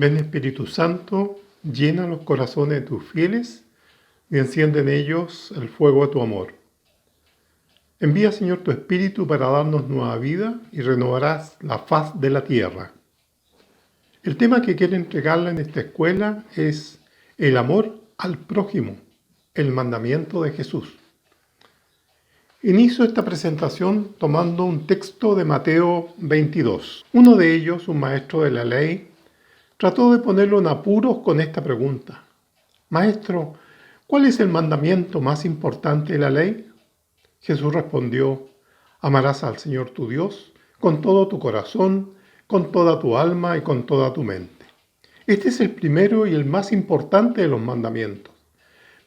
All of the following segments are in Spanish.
Ven Espíritu Santo, llena los corazones de tus fieles y enciende en ellos el fuego de tu amor. Envía, Señor, tu Espíritu para darnos nueva vida y renovarás la faz de la tierra. El tema que quiero entregarle en esta escuela es el amor al prójimo, el mandamiento de Jesús. Inicio esta presentación tomando un texto de Mateo 22. Uno de ellos, un maestro de la ley, trató de ponerlo en apuros con esta pregunta. Maestro, ¿cuál es el mandamiento más importante de la ley? Jesús respondió, amarás al Señor tu Dios con todo tu corazón, con toda tu alma y con toda tu mente. Este es el primero y el más importante de los mandamientos.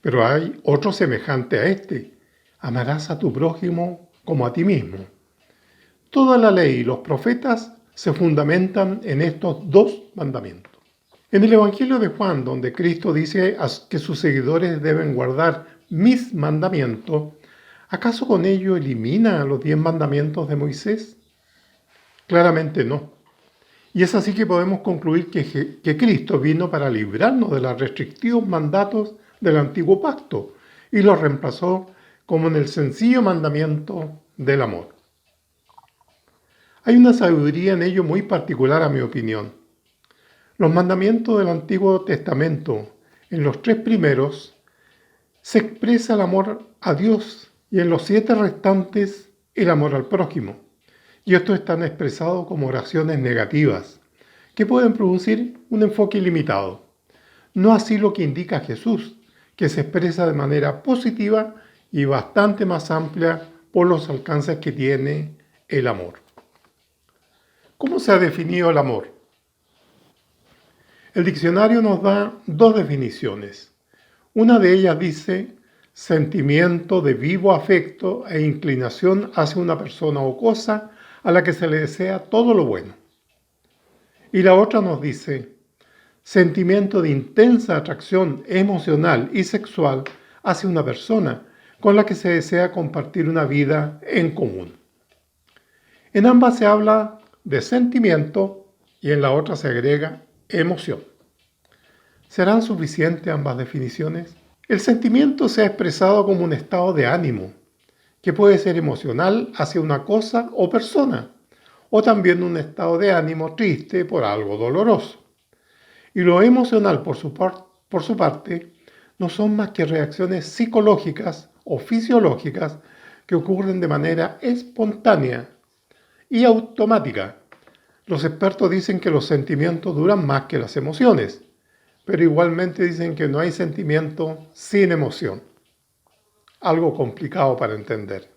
Pero hay otro semejante a este. Amarás a tu prójimo como a ti mismo. Toda la ley y los profetas se fundamentan en estos dos mandamientos. En el Evangelio de Juan, donde Cristo dice que sus seguidores deben guardar mis mandamientos, ¿acaso con ello elimina los 10 mandamientos de Moisés? Claramente no. Y es así que podemos concluir que Cristo vino para librarnos de los restrictivos mandatos del antiguo pacto y los reemplazó como en el sencillo mandamiento del amor. Hay una sabiduría en ello muy particular a mi opinión. Los mandamientos del Antiguo Testamento, en los 3 primeros, se expresa el amor a Dios y en los 7 restantes el amor al prójimo. Y estos están expresados como oraciones negativas, que pueden producir un enfoque ilimitado. No así lo que indica Jesús, que se expresa de manera positiva y bastante más amplia por los alcances que tiene el amor. ¿Cómo se ha definido el amor? El diccionario nos da 2 definiciones. Una de ellas dice sentimiento de vivo afecto e inclinación hacia una persona o cosa a la que se le desea todo lo bueno. Y la otra nos dice sentimiento de intensa atracción emocional y sexual hacia una persona con la que se desea compartir una vida en común. En ambas se habla de sentimiento y en la otra se agrega emoción. ¿Serán suficientes ambas definiciones? El sentimiento se ha expresado como un estado de ánimo, que puede ser emocional hacia una cosa o persona, o también un estado de ánimo triste por algo doloroso. Y lo emocional, por su parte, no son más que reacciones psicológicas o fisiológicas que ocurren de manera espontánea y automática. Los expertos dicen que los sentimientos duran más que las emociones, pero igualmente dicen que no hay sentimiento sin emoción. Algo complicado para entender.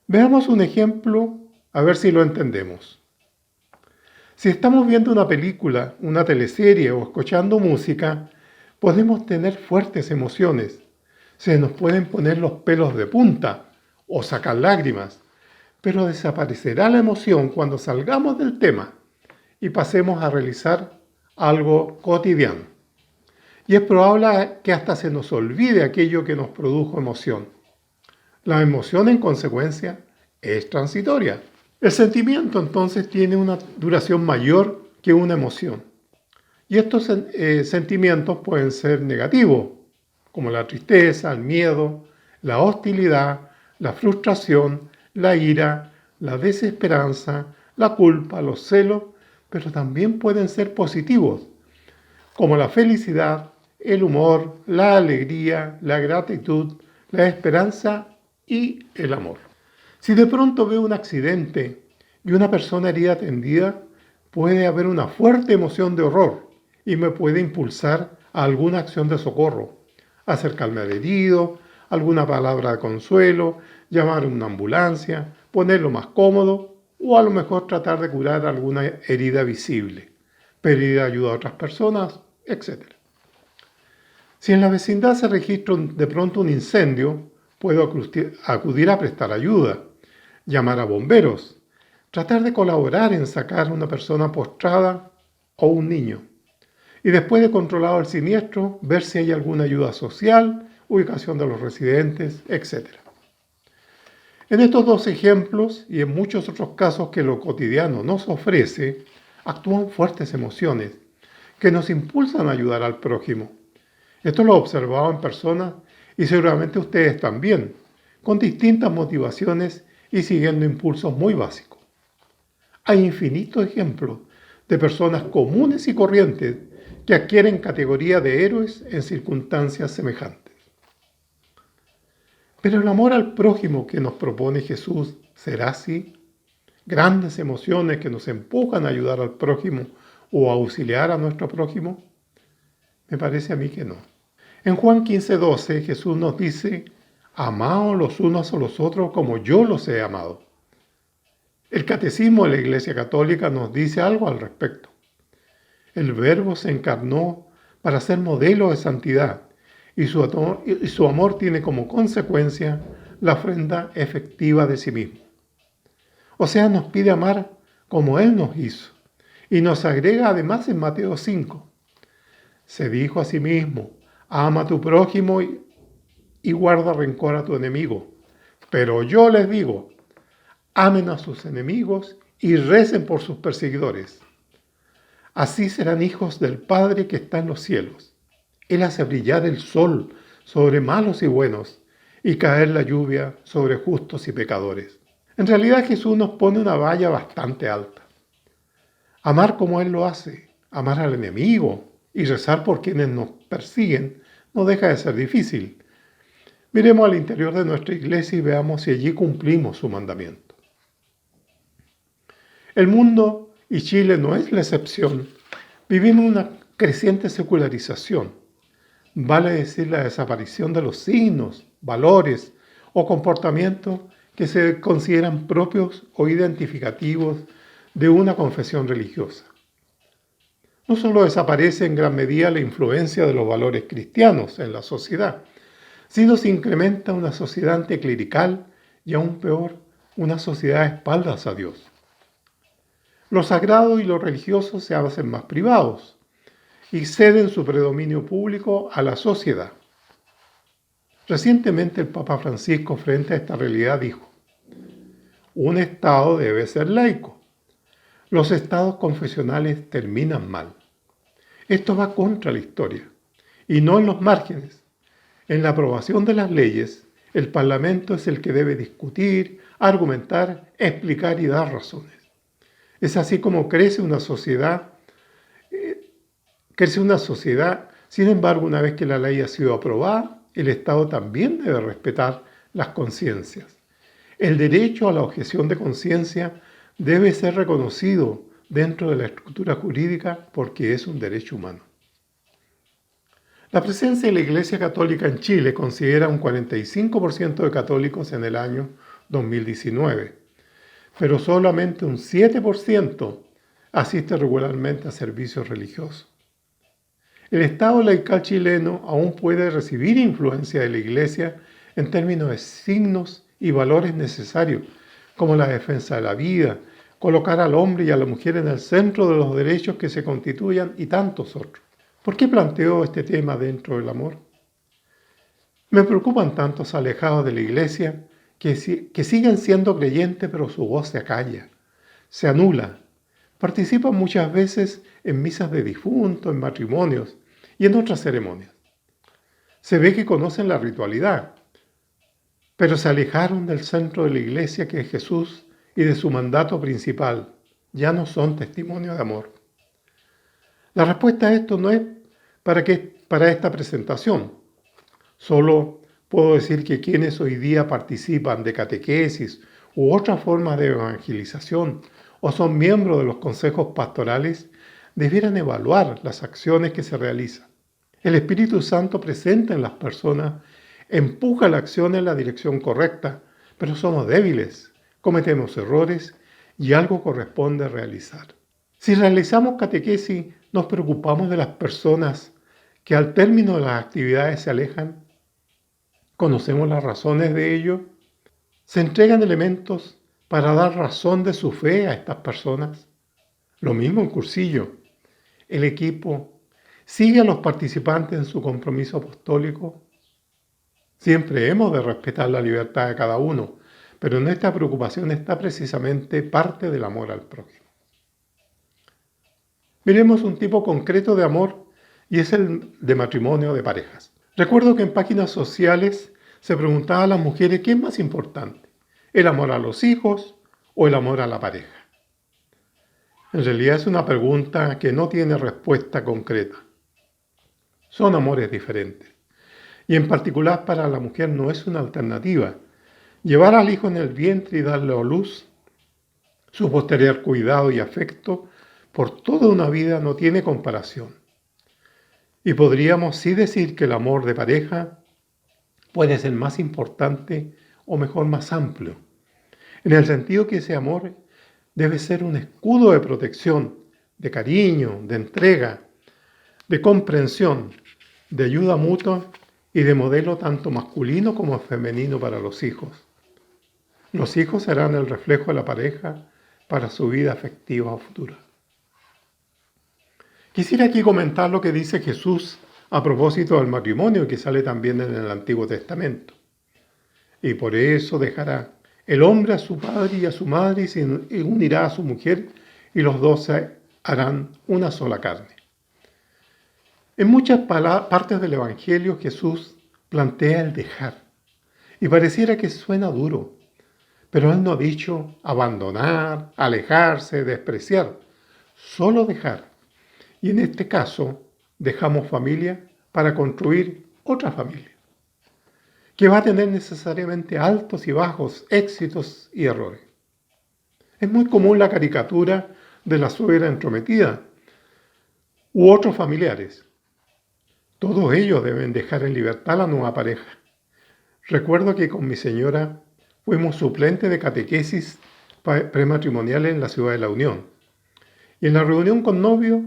Veamos un ejemplo a ver si lo entendemos. Si estamos viendo una película, una teleserie o escuchando música, podemos tener fuertes emociones. Se nos pueden poner los pelos de punta o sacar lágrimas, pero desaparecerá la emoción cuando salgamos del tema y pasemos a realizar algo cotidiano. Y es probable que hasta se nos olvide aquello que nos produjo emoción. La emoción, en consecuencia, es transitoria. El sentimiento, entonces, tiene una duración mayor que una emoción. Y estos sentimientos pueden ser negativos, como la tristeza, el miedo, la hostilidad, la frustración, la ira, la desesperanza, la culpa, los celos, pero también pueden ser positivos, como la felicidad, el humor, la alegría, la gratitud, la esperanza y el amor. Si de pronto veo un accidente y una persona herida atendida, puede haber una fuerte emoción de horror y me puede impulsar a alguna acción de socorro, acercarme al herido, alguna palabra de consuelo, llamar a una ambulancia, ponerlo más cómodo o a lo mejor tratar de curar alguna herida visible, pedir ayuda a otras personas, etc. Si en la vecindad se registra de pronto un incendio, puedo acudir a prestar ayuda, llamar a bomberos, tratar de colaborar en sacar a una persona postrada o un niño. Y después de controlado el siniestro, ver si hay alguna ayuda social, ubicación de los residentes, etc. En estos 2 ejemplos y en muchos otros casos que lo cotidiano nos ofrece, actúan fuertes emociones que nos impulsan a ayudar al prójimo. Esto lo he observado en personas y seguramente ustedes también, con distintas motivaciones y siguiendo impulsos muy básicos. Hay infinitos ejemplos de personas comunes y corrientes que adquieren categoría de héroes en circunstancias semejantes. Pero el amor al prójimo que nos propone Jesús será así. Grandes emociones que nos empujan a ayudar al prójimo o a auxiliar a nuestro prójimo. Me parece a mí que no. En Juan 15:12 Jesús nos dice: amaos los unos a los otros como yo los he amado. El Catecismo de la Iglesia Católica nos dice algo al respecto. El Verbo se encarnó para ser modelo de santidad y su amor tiene como consecuencia la ofrenda efectiva de sí mismo. O sea, nos pide amar como Él nos hizo y nos agrega además en Mateo 5. Se dijo a sí mismo: ama a tu prójimo y guarda rencor a tu enemigo. Pero yo les digo: amen a sus enemigos y recen por sus perseguidores. Así serán hijos del Padre que está en los cielos. Él hace brillar el sol sobre malos y buenos y caer la lluvia sobre justos y pecadores. En realidad Jesús nos pone una valla bastante alta. Amar como Él lo hace, amar al enemigo y rezar por quienes nos persiguen, no deja de ser difícil. Miremos al interior de nuestra iglesia y veamos si allí cumplimos su mandamiento. El mundo, y Chile no es la excepción, vivimos una creciente secularización. Vale decir la desaparición de los signos, valores o comportamientos que se consideran propios o identificativos de una confesión religiosa. No solo desaparece en gran medida la influencia de los valores cristianos en la sociedad, sino se incrementa una sociedad anticlerical y aún peor, una sociedad a espaldas a Dios. Lo sagrado y lo religioso se hacen más privados y ceden su predominio público a la sociedad. Recientemente el Papa Francisco, frente a esta realidad, dijo: un Estado debe ser laico. Los estados confesionales terminan mal. Esto va contra la historia, y no en los márgenes. En la aprobación de las leyes, el Parlamento es el que debe discutir, argumentar, explicar y dar razones. Es así como crece una sociedad. Sin embargo, una vez que la ley ha sido aprobada, el Estado también debe respetar las conciencias. El derecho a la objeción de conciencia debe ser reconocido dentro de la estructura jurídica porque es un derecho humano. La presencia de la Iglesia Católica en Chile considera un 45% de católicos en el año 2019, pero solamente un 7% asiste regularmente a servicios religiosos. El Estado laical chileno aún puede recibir influencia de la Iglesia en términos de signos y valores necesarios, como la defensa de la vida, colocar al hombre y a la mujer en el centro de los derechos que se constituyan y tantos otros. ¿Por qué planteo este tema dentro del amor? Me preocupan tantos alejados de la Iglesia que siguen siendo creyentes pero su voz se acalla, se anula. Participan muchas veces en misas de difuntos, en matrimonios y en otras ceremonias. Se ve que conocen la ritualidad, pero se alejaron del centro de la Iglesia que es Jesús y de su mandato principal. Ya no son testimonio de amor. La respuesta a esto no es para esta presentación. Solo puedo decir que quienes hoy día participan de catequesis u otras formas de evangelización o son miembros de los consejos pastorales debieran evaluar las acciones que se realizan. El Espíritu Santo presente en las personas empuja la acción en la dirección correcta, pero somos débiles, cometemos errores y algo corresponde realizar. Si realizamos catequesis, nos preocupamos de las personas que al término de las actividades se alejan. ¿Conocemos las razones de ello? ¿Se entregan elementos para dar razón de su fe a estas personas? Lo mismo en cursillo. El equipo sigue a los participantes en su compromiso apostólico. Siempre hemos de respetar la libertad de cada uno, pero en esta preocupación está precisamente parte del amor al prójimo. Miremos un tipo concreto de amor y es el de matrimonio de parejas. Recuerdo que en páginas sociales se preguntaba a las mujeres qué es más importante, el amor a los hijos o el amor a la pareja. En realidad es una pregunta que no tiene respuesta concreta. Son amores diferentes. Y en particular para la mujer no es una alternativa. Llevar al hijo en el vientre y darle a luz, su posterior cuidado y afecto por toda una vida no tiene comparación. Y podríamos sí decir que el amor de pareja puede ser más importante o mejor más amplio, en el sentido que ese amor debe ser un escudo de protección, de cariño, de entrega, de comprensión, de ayuda mutua y de modelo tanto masculino como femenino para los hijos. Los hijos serán el reflejo de la pareja para su vida afectiva futura. Quisiera aquí comentar lo que dice Jesús a propósito del matrimonio que sale también en el Antiguo Testamento. Y por eso dejará el hombre a su padre y a su madre y se unirá a su mujer y los dos harán una sola carne. En muchas partes del Evangelio Jesús plantea el dejar y pareciera que suena duro, pero Él no ha dicho abandonar, alejarse, despreciar, solo dejar. Y en este caso, dejamos familia para construir otra familia, que va a tener necesariamente altos y bajos, éxitos y errores. Es muy común la caricatura de la suegra entrometida u otros familiares. Todos ellos deben dejar en libertad a la nueva pareja. Recuerdo que con mi señora fuimos suplente de catequesis prematrimoniales en la ciudad de La Unión. Y en la reunión con novios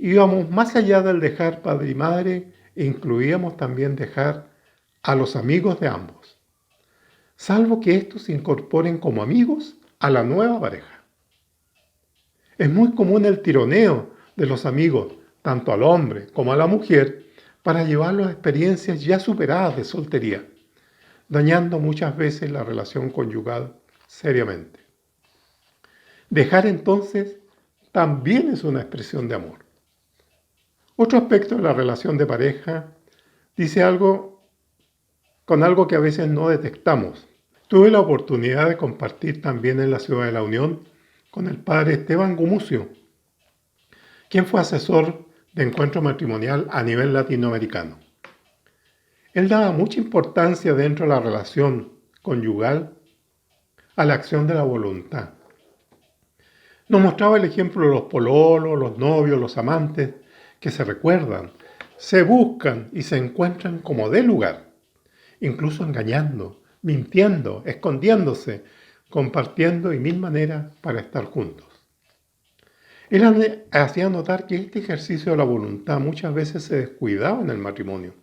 íbamos más allá del dejar padre y madre e incluíamos también dejar a los amigos de ambos, salvo que estos se incorporen como amigos a la nueva pareja. Es muy común el tironeo de los amigos, tanto al hombre como a la mujer, para llevarlos a experiencias ya superadas de soltería, dañando muchas veces la relación conyugal seriamente. Dejar entonces también es una expresión de amor. Otro aspecto de la relación de pareja dice algo con algo que a veces no detectamos. Tuve la oportunidad de compartir también en la ciudad de La Unión con el padre Esteban Gumucio, quien fue asesor de encuentro matrimonial a nivel latinoamericano. Él daba mucha importancia dentro de la relación conyugal a la acción de la voluntad. Nos mostraba el ejemplo de los pololos, los novios, los amantes, que se recuerdan, se buscan y se encuentran como de lugar, incluso engañando, mintiendo, escondiéndose, compartiendo y mil maneras para estar juntos. Él hacía notar que este ejercicio de la voluntad muchas veces se descuidaba en el matrimonio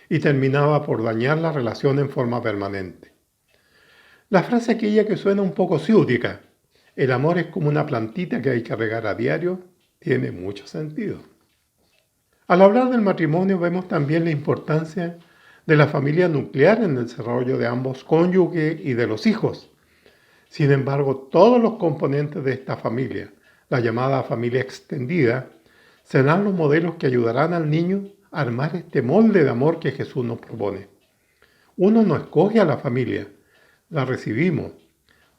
y terminaba por dañar la relación en forma permanente. La frase aquella que suena un poco ciútica, el amor es como una plantita que hay que regar a diario, tiene mucho sentido. Al hablar del matrimonio vemos también la importancia de la familia nuclear en el desarrollo de ambos cónyuges y de los hijos. Sin embargo, todos los componentes de esta familia, la llamada familia extendida, serán los modelos que ayudarán al niño a armar este molde de amor que Jesús nos propone. Uno no escoge a la familia, la recibimos,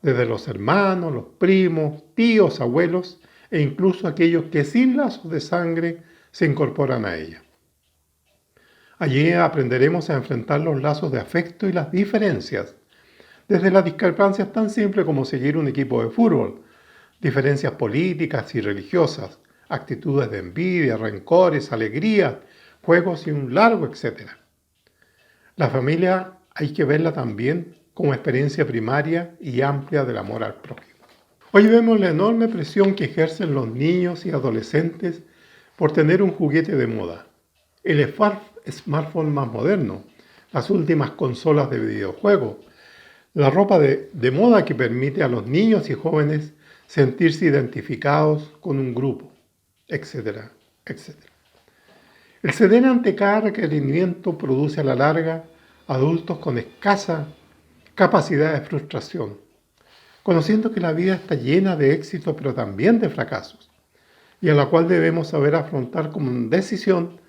desde los hermanos, los primos, tíos, abuelos e incluso aquellos que sin lazos de sangre se incorporan a ella. Allí aprenderemos a enfrentar los lazos de afecto y las diferencias, desde las discrepancias tan simples como seguir un equipo de fútbol, diferencias políticas y religiosas, actitudes de envidia, rencores, alegrías, juegos y un largo etcétera. La familia hay que verla también como experiencia primaria y amplia del amor al prójimo. Hoy vemos la enorme presión que ejercen los niños y adolescentes por tener un juguete de moda, el smartphone más moderno, las últimas consolas de videojuegos, la ropa de moda que permite a los niños y jóvenes sentirse identificados con un grupo, etcétera, etcétera. El ceder ante cada requerimiento produce a la larga adultos con escasa capacidad de frustración, conociendo que la vida está llena de éxitos pero también de fracasos. y a la cual debemos saber afrontar como una decisión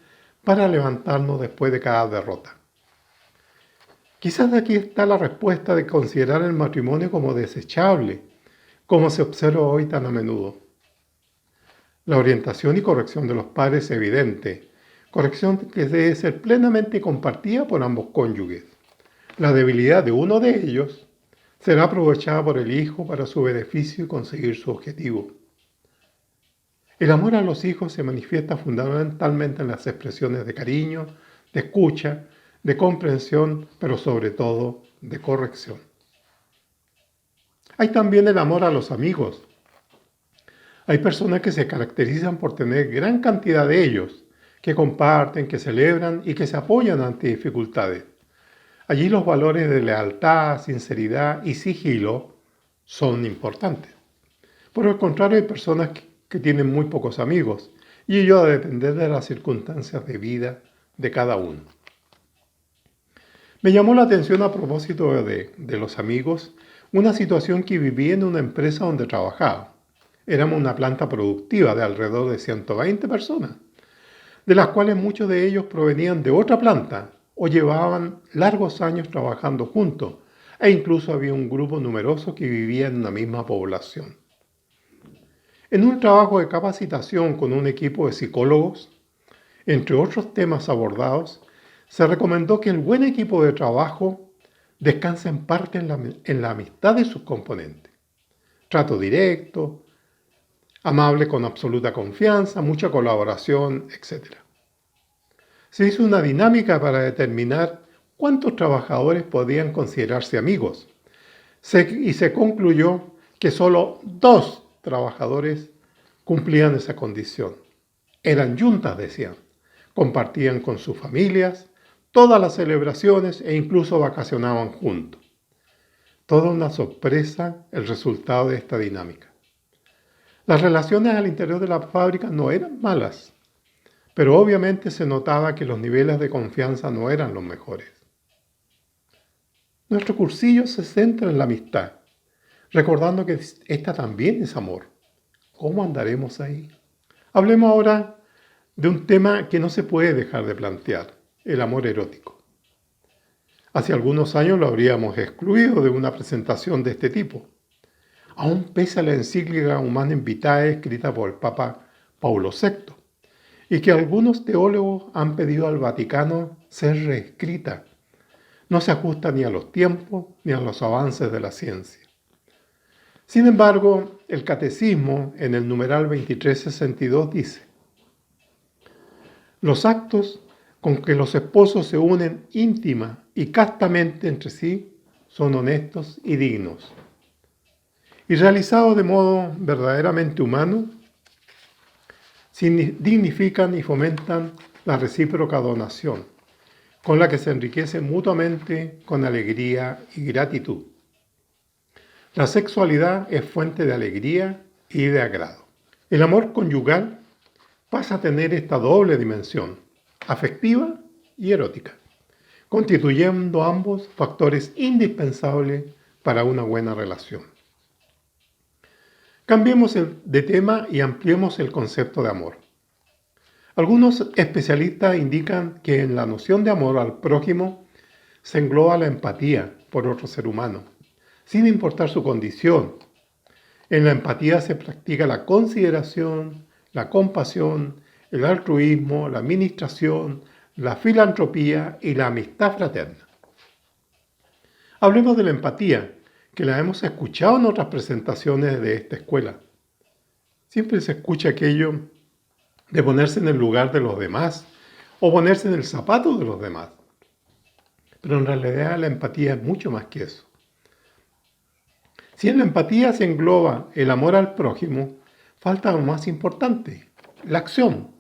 para levantarnos después de cada derrota. Quizás de aquí está la respuesta de considerar el matrimonio como desechable, como se observa hoy tan a menudo. La orientación y corrección de los padres es evidente, corrección que debe ser plenamente compartida por ambos cónyuges. La debilidad de uno de ellos será aprovechada por el hijo para su beneficio y conseguir su objetivo. El amor a los hijos se manifiesta fundamentalmente en las expresiones de cariño, de escucha, de comprensión, pero sobre todo de corrección. Hay también el amor a los amigos. Hay personas que se caracterizan por tener gran cantidad de ellos, que comparten, que celebran y que se apoyan ante dificultades. Allí los valores de lealtad, sinceridad y sigilo son importantes. Por el contrario, hay personas que tienen muy pocos amigos, y ello va a depender de las circunstancias de vida de cada uno. Me llamó la atención a propósito de los amigos, una situación que viví en una empresa donde trabajaba. Éramos una planta productiva de alrededor de 120 personas, de las cuales muchos de ellos provenían de otra planta o llevaban largos años trabajando juntos, e incluso había un grupo numeroso que vivía en una misma población. En un trabajo de capacitación con un equipo de psicólogos, entre otros temas abordados, se recomendó que el buen equipo de trabajo descansa en parte en la amistad de sus componentes. Trato directo, amable con absoluta confianza, mucha colaboración, etc. Se hizo una dinámica para determinar cuántos trabajadores podían considerarse amigos y se concluyó que solo 2 trabajadores cumplían esa condición. Eran yuntas, decían. Compartían con sus familias todas las celebraciones e incluso vacacionaban juntos. Toda una sorpresa el resultado de esta dinámica. Las relaciones al interior de la fábrica no eran malas, pero obviamente se notaba que los niveles de confianza no eran los mejores. Nuestro cursillo se centra en la amistad, recordando que esta también es amor. ¿Cómo andaremos ahí? Hablemos ahora de un tema que no se puede dejar de plantear, el amor erótico. Hace algunos años lo habríamos excluido de una presentación de este tipo, aún pese a la encíclica Humanae Vitae escrita por el Papa Paulo VI, y que algunos teólogos han pedido al Vaticano ser reescrita. No se ajusta ni a los tiempos ni a los avances de la ciencia. Sin embargo, el Catecismo, en el numeral 2362, dice: los actos con que los esposos se unen íntima y castamente entre sí son honestos y dignos. Y realizados de modo verdaderamente humano, dignifican y fomentan la recíproca donación, con la que se enriquecen mutuamente con alegría y gratitud. La sexualidad es fuente de alegría y de agrado. El amor conyugal pasa a tener esta doble dimensión, afectiva y erótica, constituyendo ambos factores indispensables para una buena relación. Cambiemos de tema y ampliemos el concepto de amor. Algunos especialistas indican que en la noción de amor al prójimo se engloba la empatía por otro ser humano, sin importar su condición. En la empatía se practica la consideración, la compasión, el altruismo, la administración, la filantropía y la amistad fraterna. Hablemos de la empatía, que la hemos escuchado en otras presentaciones de esta escuela. Siempre se escucha aquello de ponerse en el lugar de los demás o ponerse en el zapato de los demás. Pero en realidad la empatía es mucho más que eso. Si en la empatía se engloba el amor al prójimo, falta lo más importante, la acción.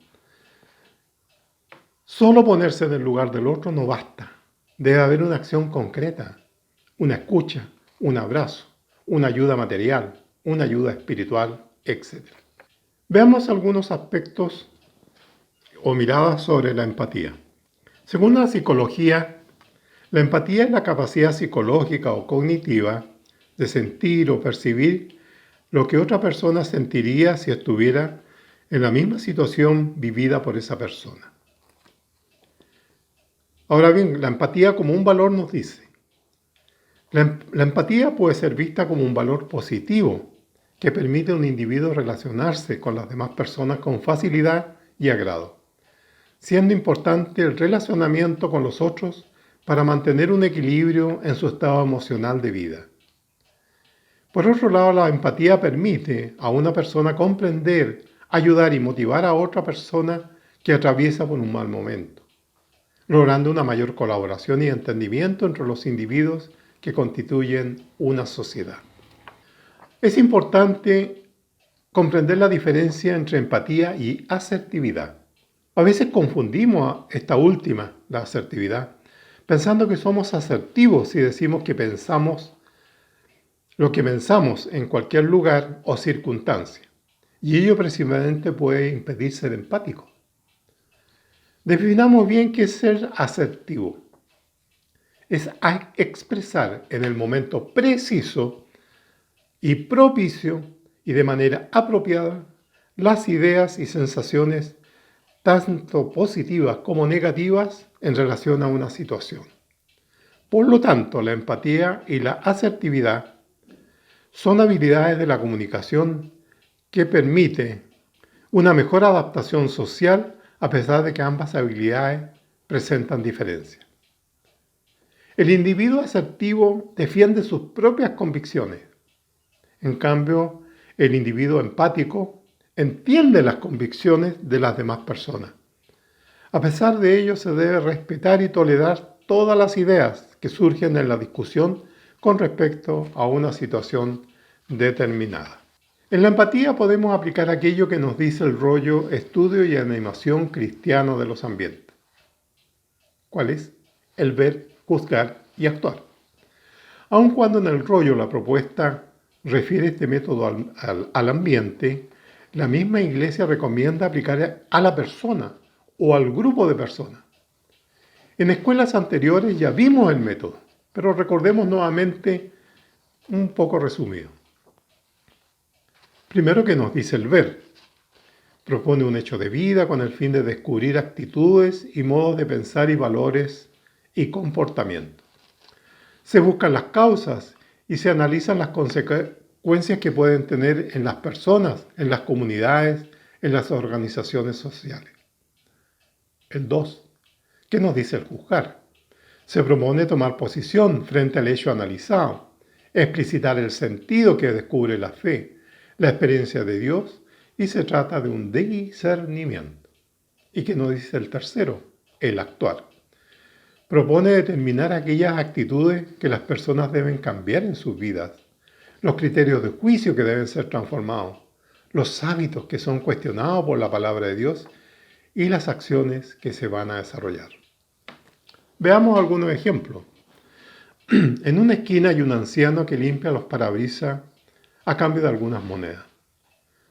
Solo ponerse en el lugar del otro no basta. Debe haber una acción concreta, una escucha, un abrazo, una ayuda material, una ayuda espiritual, etc. Veamos algunos aspectos o miradas sobre la empatía. Según la psicología, la empatía es la capacidad psicológica o cognitiva de sentir o percibir lo que otra persona sentiría si estuviera en la misma situación vivida por esa persona. Ahora bien, la empatía como un valor nos dice, la empatía puede ser vista como un valor positivo que permite a un individuo relacionarse con las demás personas con facilidad y agrado, siendo importante el relacionamiento con los otros para mantener un equilibrio en su estado emocional de vida. Por otro lado, la empatía permite a una persona comprender, ayudar y motivar a otra persona que atraviesa por un mal momento, logrando una mayor colaboración y entendimiento entre los individuos que constituyen una sociedad. Es importante comprender la diferencia entre empatía y asertividad. A veces confundimos esta última, la asertividad, pensando que somos asertivos si decimos que pensamos lo que pensamos en cualquier lugar o circunstancia, y ello precisamente puede impedir ser empático. Definamos bien qué es ser asertivo. Es expresar en el momento preciso y propicio y de manera apropiada las ideas y sensaciones tanto positivas como negativas en relación a una situación. Por lo tanto, la empatía y la asertividad son habilidades de la comunicación que permite una mejor adaptación social a pesar de que ambas habilidades presentan diferencias. El individuo asertivo defiende sus propias convicciones. En cambio, el individuo empático entiende las convicciones de las demás personas. A pesar de ello, se debe respetar y tolerar todas las ideas que surgen en la discusión con respecto a una situación determinada. En la empatía podemos aplicar aquello que nos dice el rollo Estudio y Animación Cristiano de los Ambientes. ¿Cuál es? El ver, juzgar y actuar. Aun cuando en el rollo la propuesta refiere este método al ambiente, la misma Iglesia recomienda aplicar a la persona o al grupo de personas. En escuelas anteriores ya vimos el método, pero recordemos nuevamente un poco resumido. Primero, que nos dice el ver. Propone un hecho de vida con el fin de descubrir actitudes y modos de pensar y valores y comportamiento. Se buscan las causas y se analizan las consecuencias que pueden tener en las personas, en las comunidades, en las organizaciones sociales. El 2. ¿Qué nos dice el juzgar? Se propone tomar posición frente al hecho analizado, explicitar el sentido que descubre la fe, la experiencia de Dios, y se trata de un discernimiento. ¿Y qué nos dice el tercero? El actuar. Propone determinar aquellas actitudes que las personas deben cambiar en sus vidas, los criterios de juicio que deben ser transformados, los hábitos que son cuestionados por la palabra de Dios y las acciones que se van a desarrollar. Veamos algunos ejemplos. En una esquina hay un anciano que limpia los parabrisas a cambio de algunas monedas.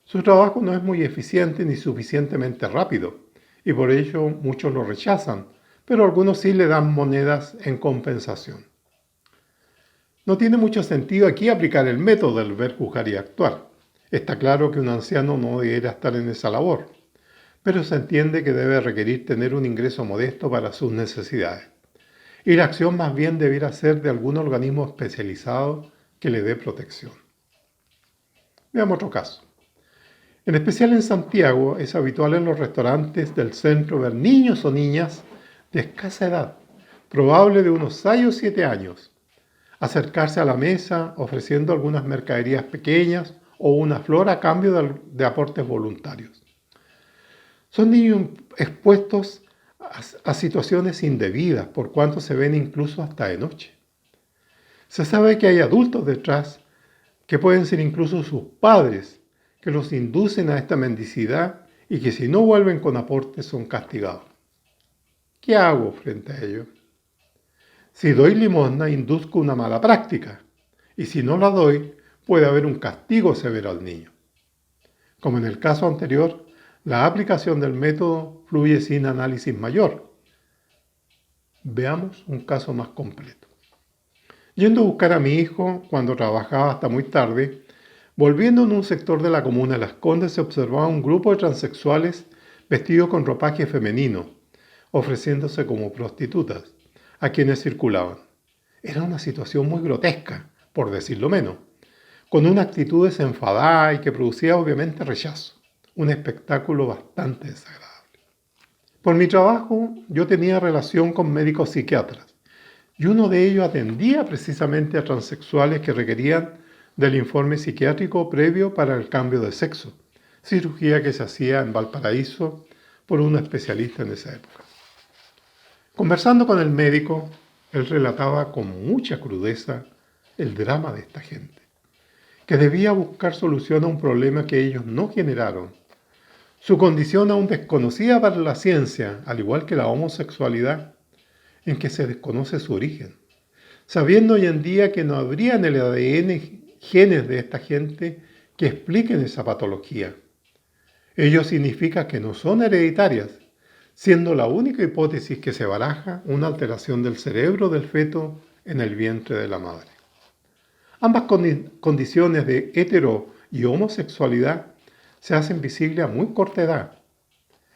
Su trabajo no es muy eficiente ni suficientemente rápido, y por ello muchos lo rechazan, pero algunos sí le dan monedas en compensación. No tiene mucho sentido aquí aplicar el método del ver, juzgar y actuar. Está claro que un anciano no debería estar en esa labor, pero se entiende que debe requerir tener un ingreso modesto para sus necesidades. Y la acción más bien debiera ser de algún organismo especializado que le dé protección. Veamos otro caso. En especial en Santiago, es habitual en los restaurantes del centro ver niños o niñas de escasa edad, probable de unos 6 o 7 años, acercarse a la mesa ofreciendo algunas mercaderías pequeñas o una flor a cambio de aportes voluntarios. Son niños expuestos a situaciones indebidas, por cuanto se ven incluso hasta de noche. Se sabe que hay adultos detrás, que pueden ser incluso sus padres, que los inducen a esta mendicidad y que si no vuelven con aportes son castigados. ¿Qué hago frente a ello? Si doy limosna, induzco una mala práctica, y si no la doy, puede haber un castigo severo al niño. Como en el caso anterior, la aplicación del método fluye sin análisis mayor. Veamos un caso más completo. Yendo a buscar a mi hijo cuando trabajaba hasta muy tarde, Volviendo en un sector de la comuna Las Condes se observaba un grupo de transexuales vestidos con ropaje femenino, ofreciéndose como prostitutas a quienes circulaban. Era una situación muy grotesca, por decirlo menos, con una actitud desenfadada y que producía obviamente rechazo, un espectáculo bastante desagradable. Por mi trabajo yo tenía relación con médicos psiquiatras y uno de ellos atendía precisamente a transexuales que requerían del informe psiquiátrico previo para el cambio de sexo, cirugía que se hacía en Valparaíso por un especialista en esa época. Conversando con el médico, él relataba con mucha crudeza el drama de esta gente, que debía buscar solución a un problema que ellos no generaron. Su condición aún desconocida para la ciencia, al igual que la homosexualidad, en que se desconoce su origen, sabiendo hoy en día que no habría en el ADN genes de esta gente que expliquen esa patología. Ello significa que no son hereditarias, siendo la única hipótesis que se baraja una alteración del cerebro del feto en el vientre de la madre. Ambas condiciones de hetero y homosexualidad se hacen visibles a muy corta edad.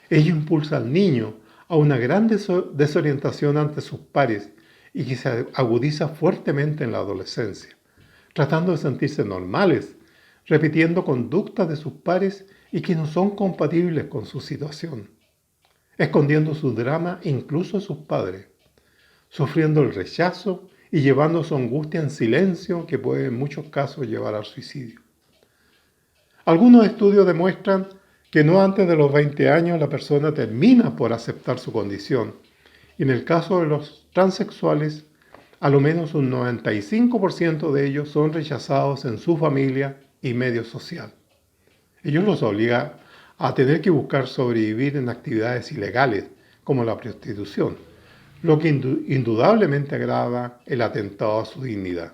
Ello impulsa al niño a una gran desorientación ante sus pares y que se agudiza fuertemente en la adolescencia, tratando de sentirse normales, repitiendo conductas de sus pares y que no son compatibles con su situación, escondiendo su drama incluso a sus padres, sufriendo el rechazo y llevando su angustia en silencio que puede en muchos casos llevar al suicidio. Algunos estudios demuestran que no antes de los 20 años la persona termina por aceptar su condición, y en el caso de los transexuales, a lo menos un 95% de ellos son rechazados en su familia y medio social. Ellos los obliga a tener que buscar sobrevivir en actividades ilegales, como la prostitución, lo que indudablemente agrava el atentado a su dignidad.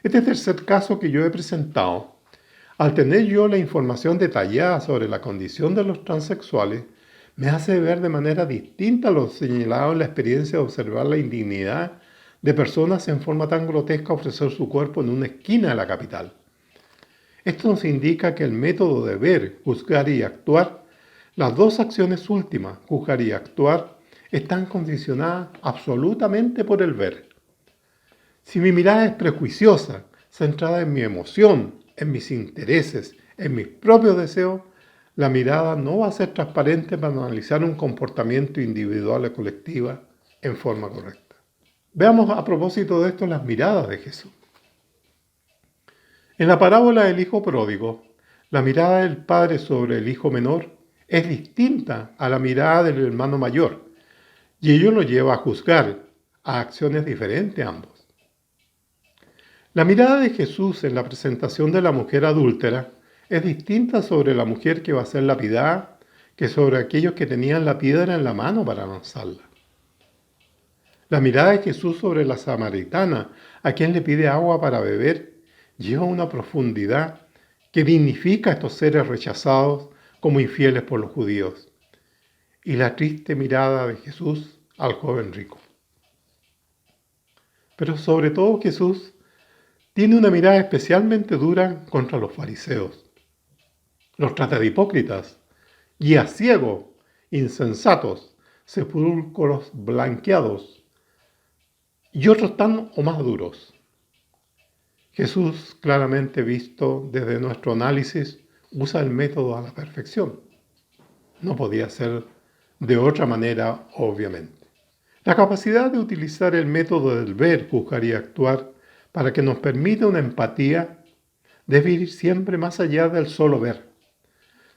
Este tercer caso que yo he presentado, al tener yo la información detallada sobre la condición de los transexuales, me hace ver de manera distinta a lo señalado en la experiencia de observar la indignidad de personas en forma tan grotesca ofrecer su cuerpo en una esquina de la capital. Esto nos indica que el método de ver, juzgar y actuar, las dos acciones últimas, juzgar y actuar, están condicionadas absolutamente por el ver. Si mi mirada es prejuiciosa, centrada en mi emoción, en mis intereses, en mis propios deseos, la mirada no va a ser transparente para analizar un comportamiento individual o colectiva en forma correcta. Veamos a propósito de esto las miradas de Jesús. En la parábola del hijo pródigo, la mirada del padre sobre el hijo menor es distinta a la mirada del hermano mayor, y ello lo lleva a juzgar a acciones diferentes ambos. La mirada de Jesús en la presentación de la mujer adúltera es distinta sobre la mujer que va a ser lapidada que sobre aquellos que tenían la piedra en la mano para lanzarla. La mirada de Jesús sobre la samaritana, a quien le pide agua para beber, lleva una profundidad que dignifica a estos seres rechazados como infieles por los judíos. Y la triste mirada de Jesús al joven rico. Pero sobre todo Jesús tiene una mirada especialmente dura contra los fariseos. Los trata de hipócritas, guías ciegos, insensatos, sepulcros blanqueados y otros tan o más duros. Jesús, claramente visto desde nuestro análisis, usa el método a la perfección. No podía ser de otra manera, obviamente. La capacidad de utilizar el método del ver, juzgar y actuar para que nos permita una empatía debe ir siempre más allá del solo ver.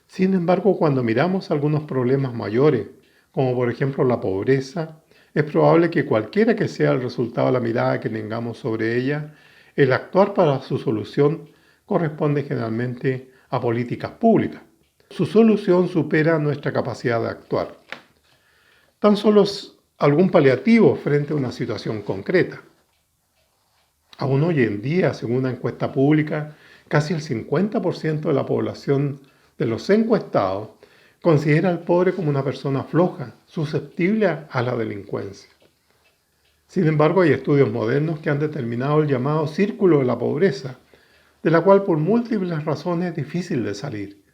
Sin embargo, cuando miramos algunos problemas mayores, como por ejemplo la pobreza, es probable que cualquiera que sea el resultado de la mirada que tengamos sobre ella, el actuar para su solución corresponde generalmente a políticas públicas. Su solución supera nuestra capacidad de actuar. Tan solo es algún paliativo frente a una situación concreta. Aún hoy en día, según una encuesta pública, casi el 50% de la población de los encuestados considera al pobre como una persona floja, susceptible a la delincuencia. Sin embargo, hay estudios modernos que han determinado el llamado círculo de la pobreza, de la cual por múltiples razones es difícil de salir,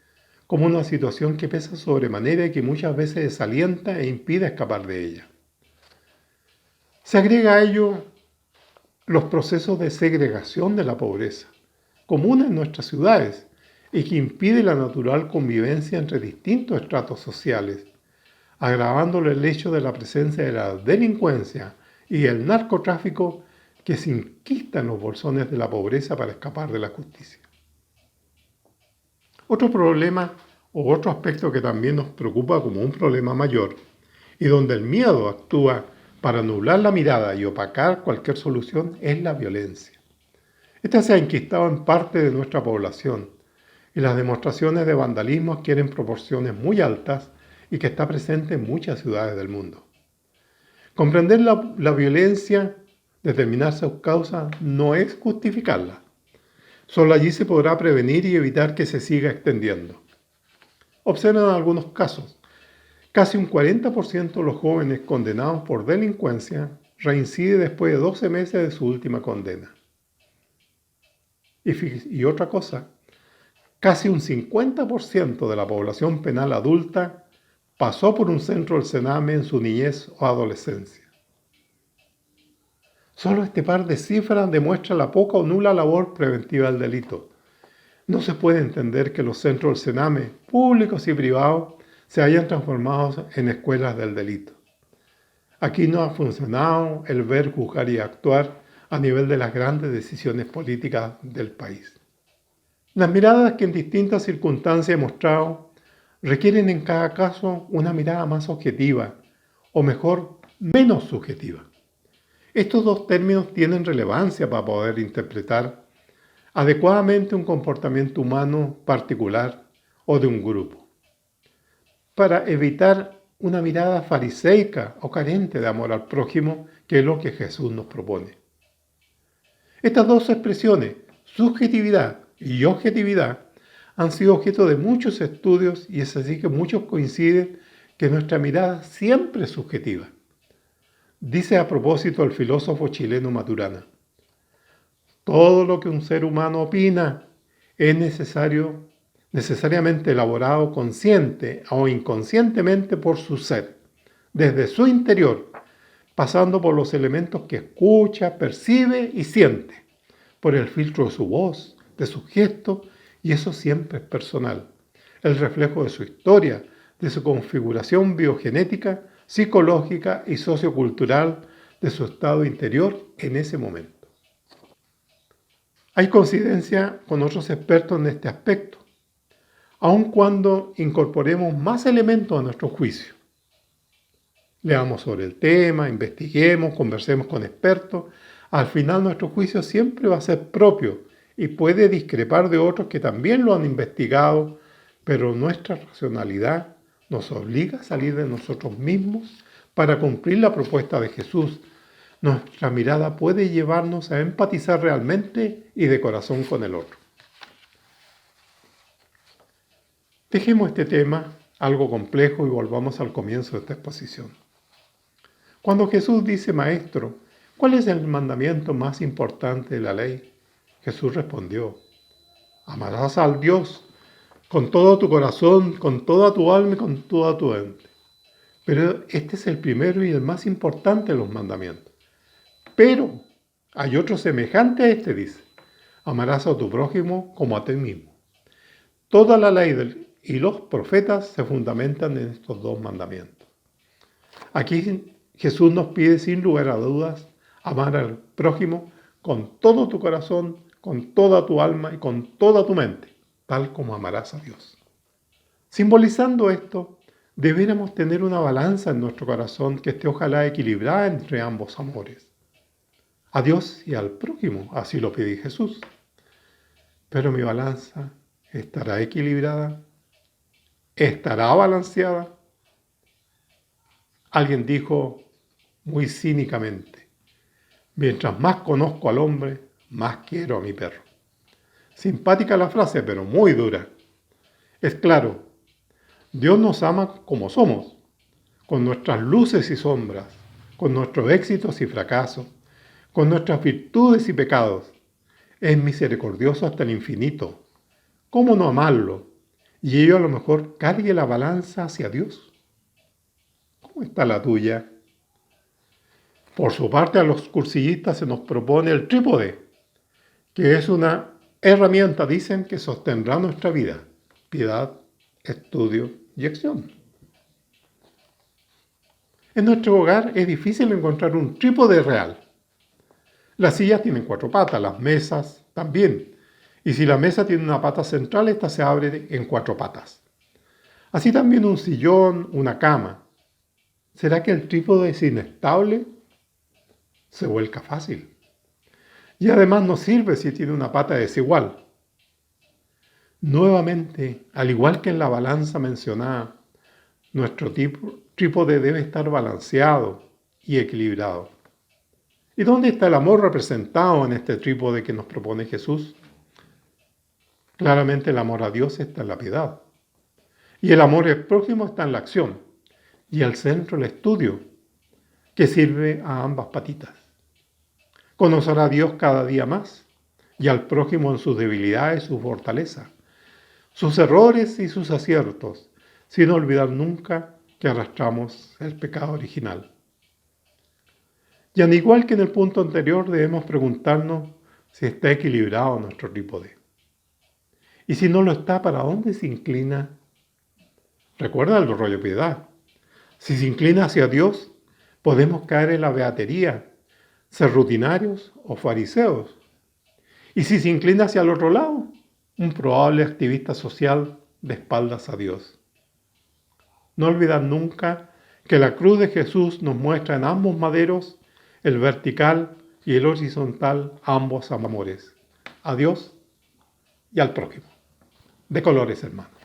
como una situación que pesa sobremanera y que muchas veces desalienta e impide escapar de ella. Se agrega a ello los procesos de segregación de la pobreza, comunes en nuestras ciudades, y que impide la natural convivencia entre distintos estratos sociales, agravándole el hecho de la presencia de la delincuencia y el narcotráfico que se enquista en los bolsones de la pobreza para escapar de la justicia. Otro problema o otro aspecto que también nos preocupa como un problema mayor y donde el miedo actúa para nublar la mirada y opacar cualquier solución es la violencia. Esta se ha enquistado en parte de nuestra población y las demostraciones de vandalismo adquieren proporciones muy altas y que está presente en muchas ciudades del mundo. Comprender la violencia, determinar sus causas, no es justificarla. Solo allí se podrá prevenir y evitar que se siga extendiendo. Observen algunos casos. Casi un 40% de los jóvenes condenados por delincuencia reincide después de 12 meses de su última condena. Y otra cosa, casi un 50% de la población penal adulta pasó por un centro del Sename en su niñez o adolescencia. Solo este par de cifras demuestra la poca o nula labor preventiva del delito. No se puede entender que los centros del Sename, públicos y privados, se hayan transformado en escuelas del delito. Aquí no ha funcionado el ver, juzgar y actuar a nivel de las grandes decisiones políticas del país. Las miradas que en distintas circunstancias he mostrado requieren en cada caso una mirada más objetiva, o mejor, menos subjetiva. Estos dos términos tienen relevancia para poder interpretar adecuadamente un comportamiento humano particular o de un grupo, para evitar una mirada fariseica o carente de amor al prójimo, que es lo que Jesús nos propone. Estas dos expresiones, subjetividad y objetividad, han sido objeto de muchos estudios y es así que muchos coinciden que nuestra mirada siempre es subjetiva. Dice a propósito el filósofo chileno Maturana: todo lo que un ser humano opina es necesariamente elaborado consciente o inconscientemente por su ser, desde su interior, pasando por los elementos que escucha, percibe y siente, por el filtro de su voz, de sus gestos, y eso siempre es personal, el reflejo de su historia, de su configuración biogenética, psicológica y sociocultural, de su estado interior en ese momento. Hay coincidencia con otros expertos en este aspecto, aun cuando incorporemos más elementos a nuestro juicio. Leamos sobre el tema, investiguemos, conversemos con expertos. Al final nuestro juicio siempre va a ser propio y puede discrepar de otros que también lo han investigado, pero nuestra racionalidad nos obliga a salir de nosotros mismos para cumplir la propuesta de Jesús. Nuestra mirada puede llevarnos a empatizar realmente y de corazón con el otro. Dejemos este tema algo complejo y volvamos al comienzo de esta exposición. Cuando Jesús dice: Maestro, ¿cuál es el mandamiento más importante de la ley? Jesús respondió: amarás al Dios con todo tu corazón, con toda tu alma y con toda tu mente. Pero este es el primero y el más importante de los mandamientos. Pero hay otro semejante a este, dice: amarás a tu prójimo como a ti mismo. Toda la ley y los profetas se fundamentan en estos dos mandamientos. Aquí Jesús nos pide sin lugar a dudas amar al prójimo con todo tu corazón, con toda tu alma y con toda tu mente, tal como amarás a Dios. Simbolizando esto, debiéramos tener una balanza en nuestro corazón que esté ojalá equilibrada entre ambos amores, a Dios y al prójimo, así lo pide Jesús. Pero mi balanza estará equilibrada, estará balanceada. Alguien dijo muy cínicamente: mientras más conozco al hombre, más quiero a mi perro. Simpática la frase, pero muy dura. Es claro, Dios nos ama como somos, con nuestras luces y sombras, con nuestros éxitos y fracasos, con nuestras virtudes y pecados. es misericordioso hasta el infinito. ¿Cómo no amarlo? Y ello a lo mejor cargue la balanza hacia Dios. ¿Cómo está la tuya? Por su parte, a los cursillistas se nos propone el trípode, que es una herramienta, dicen, que sostendrá nuestra vida: piedad, estudio y acción. En nuestro hogar es difícil encontrar un trípode real. Las sillas tienen 4 patas, las mesas también. Y si la mesa tiene una pata central, esta se abre en 4 patas. Así también un sillón, una cama. ¿Será que el trípode es inestable? Se vuelca fácil. Y además no sirve si tiene una pata desigual. Nuevamente, al igual que en la balanza mencionada, nuestro trípode debe estar balanceado y equilibrado. ¿Y dónde está el amor representado en este trípode que nos propone Jesús? Claramente el amor a Dios está en la piedad. Y el amor al prójimo está en la acción. Y al centro el estudio, que sirve a ambas patitas. Conocer a Dios cada día más y al prójimo en sus debilidades y su fortaleza, sus errores y sus aciertos, sin olvidar nunca que arrastramos el pecado original. Y al igual que en el punto anterior, debemos preguntarnos si está equilibrado nuestro trípode. Y si no lo está, ¿para dónde se inclina? Recuerda el rollo de piedad. Si se inclina hacia Dios, podemos caer en la beatería, ser rutinarios o fariseos. Y si se inclina hacia el otro lado, un probable activista social de espaldas a Dios. No olvidar nunca que la cruz de Jesús nos muestra en ambos maderos, el vertical y el horizontal, ambos amores: a Dios y al prójimo. De colores, hermanos.